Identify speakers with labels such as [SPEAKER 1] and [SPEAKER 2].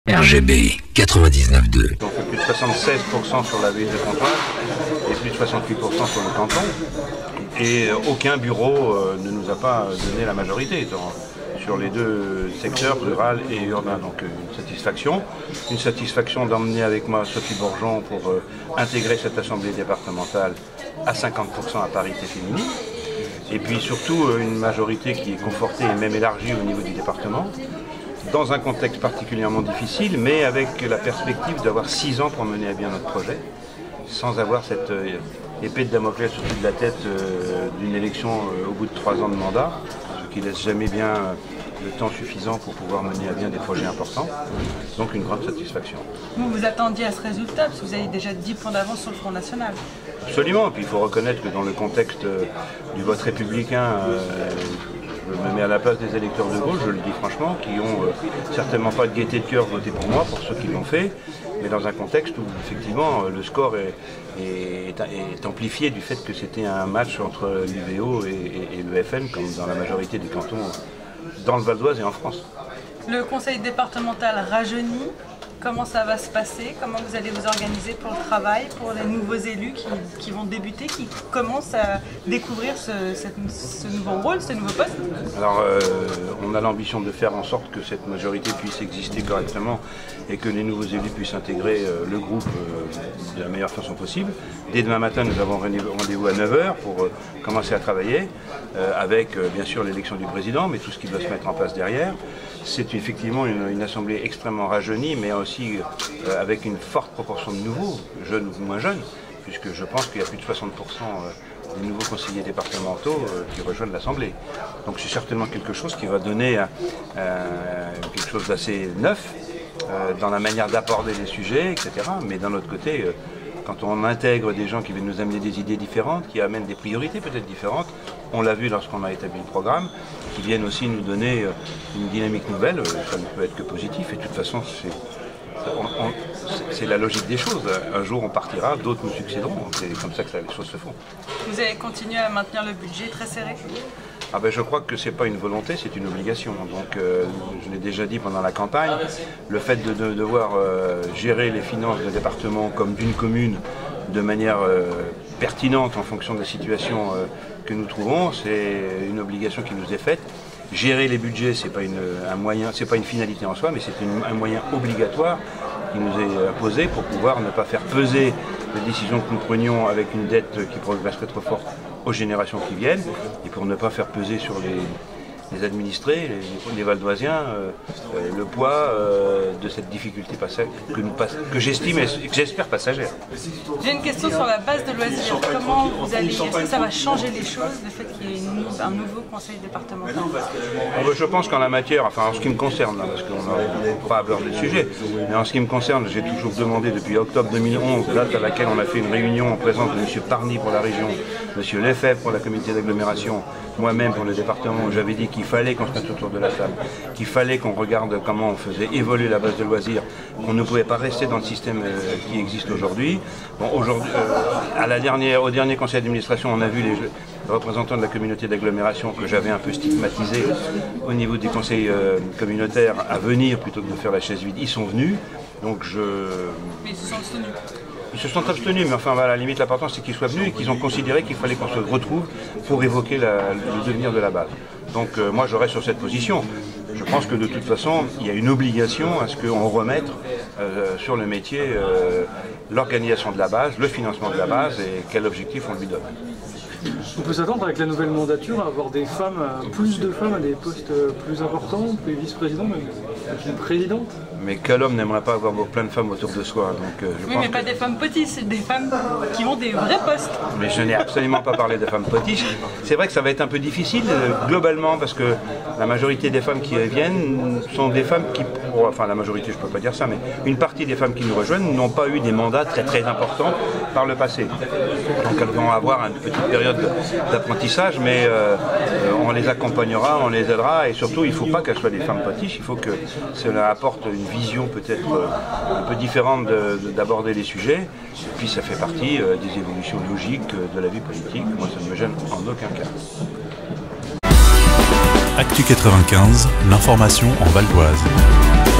[SPEAKER 1] RGB 99.2.
[SPEAKER 2] On fait plus de 76% sur la ville de Pontoise et plus de 68% sur le canton. Et aucun bureau ne nous a pas donné la majorité sur les deux secteurs, rural et urbain. Donc une satisfaction d'emmener avec moi Sophie Bourgeon pour intégrer cette assemblée départementale à 50% à parité féminine. Et puis surtout une majorité qui est confortée et même élargie au niveau du département, dans un contexte particulièrement difficile, mais avec la perspective d'avoir 6 ans pour mener à bien notre projet, sans avoir cette épée de Damoclès au-dessus de la tête d'une élection au bout de 3 ans de mandat, ce qui laisse jamais bien le temps suffisant pour pouvoir mener à bien des projets importants. Donc une grande satisfaction.
[SPEAKER 3] Vous vous attendiez à ce résultat, parce que vous avez déjà 10 points d'avance sur le Front National.
[SPEAKER 2] Absolument, et puis il faut reconnaître que dans le contexte du vote républicain, je me mets à la place des électeurs de gauche, je le dis franchement, qui ont certainement pas de gaieté de cœur voté pour moi, pour ceux qui l'ont fait, mais dans un contexte où effectivement le score est amplifié du fait que c'était un match entre l'UVO et le FN, comme dans la majorité des cantons dans le Val d'Oise et en France.
[SPEAKER 3] Le conseil départemental rajeunit. Comment ça va se passer? Comment vous allez vous organiser pour le travail, pour les nouveaux élus qui vont débuter, qui commencent à découvrir ce nouveau rôle, ce nouveau poste?
[SPEAKER 2] Alors, on a l'ambition de faire en sorte que cette majorité puisse exister correctement et que les nouveaux élus puissent intégrer le groupe de la meilleure façon possible. Dès demain matin, nous avons rendez-vous à 9 h pour commencer à travailler avec bien sûr l'élection du président, mais tout ce qui doit se mettre en place derrière. C'est effectivement une assemblée extrêmement rajeunie, mais aussi avec une forte proportion de nouveaux, jeunes ou moins jeunes, puisque je pense qu'il y a plus de 60% des nouveaux conseillers départementaux qui rejoignent l'Assemblée. Donc c'est certainement quelque chose qui va donner quelque chose d'assez neuf dans la manière d'aborder les sujets, etc. Mais d'un autre côté, quand on intègre des gens qui viennent nous amener des idées différentes, qui amènent des priorités peut-être différentes, on l'a vu lorsqu'on a établi le programme, qui viennent aussi nous donner une dynamique nouvelle, ça ne peut être que positif, et de toute façon c'est la logique des choses. Un jour on partira, d'autres nous succéderont, c'est comme ça que les choses se font.
[SPEAKER 3] Vous allez continuer à maintenir le budget très serré?
[SPEAKER 2] Je crois que ce n'est pas une volonté, c'est une obligation. Donc je l'ai déjà dit pendant la campagne, le fait de devoir gérer les finances d'un département comme d'une commune de manière pertinente en fonction de la situation que nous trouvons, c'est une obligation qui nous est faite. Gérer les budgets, ce n'est pas un moyen, c'est pas une finalité en soi, mais c'est un moyen obligatoire qui nous est imposé pour pouvoir ne pas faire peser les décisions que nous prenions avec une dette qui progresserait trop forte aux générations qui viennent, et pour ne pas faire peser sur les administrés, les Valdoisiens, le poids de cette difficulté que j'estime et que j'espère passagère.
[SPEAKER 3] J'ai une question sur la base de loisirs. Comment vous allez, est-ce que ça va changer les choses, le fait qu'il y ait un nouveau conseil départemental?
[SPEAKER 2] Je pense qu'en la matière, enfin en ce qui me concerne, parce qu'on n'a pas abordé le sujet, mais en ce qui me concerne, j'ai toujours demandé depuis octobre 2011, date à laquelle on a fait une réunion en présence de M. Parny pour la région, M. Lefebvre pour la communauté d'agglomération, moi-même pour le département, où j'avais dit qu'il fallait qu'on se mette autour de la table, qu'il fallait qu'on regarde comment on faisait évoluer la base de loisirs, qu'on ne pouvait pas rester dans le système qui existe aujourd'hui. Bon, aujourd'hui, au dernier conseil d'administration, on a vu les représentants de la communauté d'agglomération que j'avais un peu stigmatisés au niveau du conseil communautaire à venir plutôt que de faire la chaise vide. Ils sont venus, donc
[SPEAKER 3] Mais ils se sont abstenus.
[SPEAKER 2] Ils se sont abstenus, mais enfin, à la limite, l'important c'est qu'ils soient venus et qu'ils ont considéré qu'il fallait qu'on se retrouve pour évoquer le devenir de la base. Donc moi, je reste sur cette position. Je pense que de toute façon, il y a une obligation à ce qu'on remette sur le métier l'organisation de la base, le financement de la base et quel objectif on lui donne.
[SPEAKER 4] On peut s'attendre avec la nouvelle mandature à avoir des femmes, plus de femmes à des postes plus importants, plus vice-présidents, même une présidente.
[SPEAKER 2] Mais quel homme n'aimerait pas avoir plein de femmes autour de soi? Donc,
[SPEAKER 3] oui, mais pas des femmes potiches, c'est des femmes qui ont des vrais postes.
[SPEAKER 2] Mais je n'ai absolument pas parlé de femmes potiches. C'est vrai que ça va être un peu difficile globalement parce que la majorité des femmes qui viennent sont des femmes qui, enfin la majorité je ne peux pas dire ça, mais une partie des femmes qui nous rejoignent n'ont pas eu des mandats très très importants par le passé. Donc elles vont avoir une petite période d'apprentissage, mais on les accompagnera, on les aidera et surtout il ne faut pas qu'elles soient des femmes potiches, il faut que cela apporte une vision peut-être un peu différente d'aborder les sujets. Et puis ça fait partie des évolutions logiques de la vie politique. Moi ça ne me gêne en aucun cas.
[SPEAKER 5] Actu 95, l'information en Val d'Oise.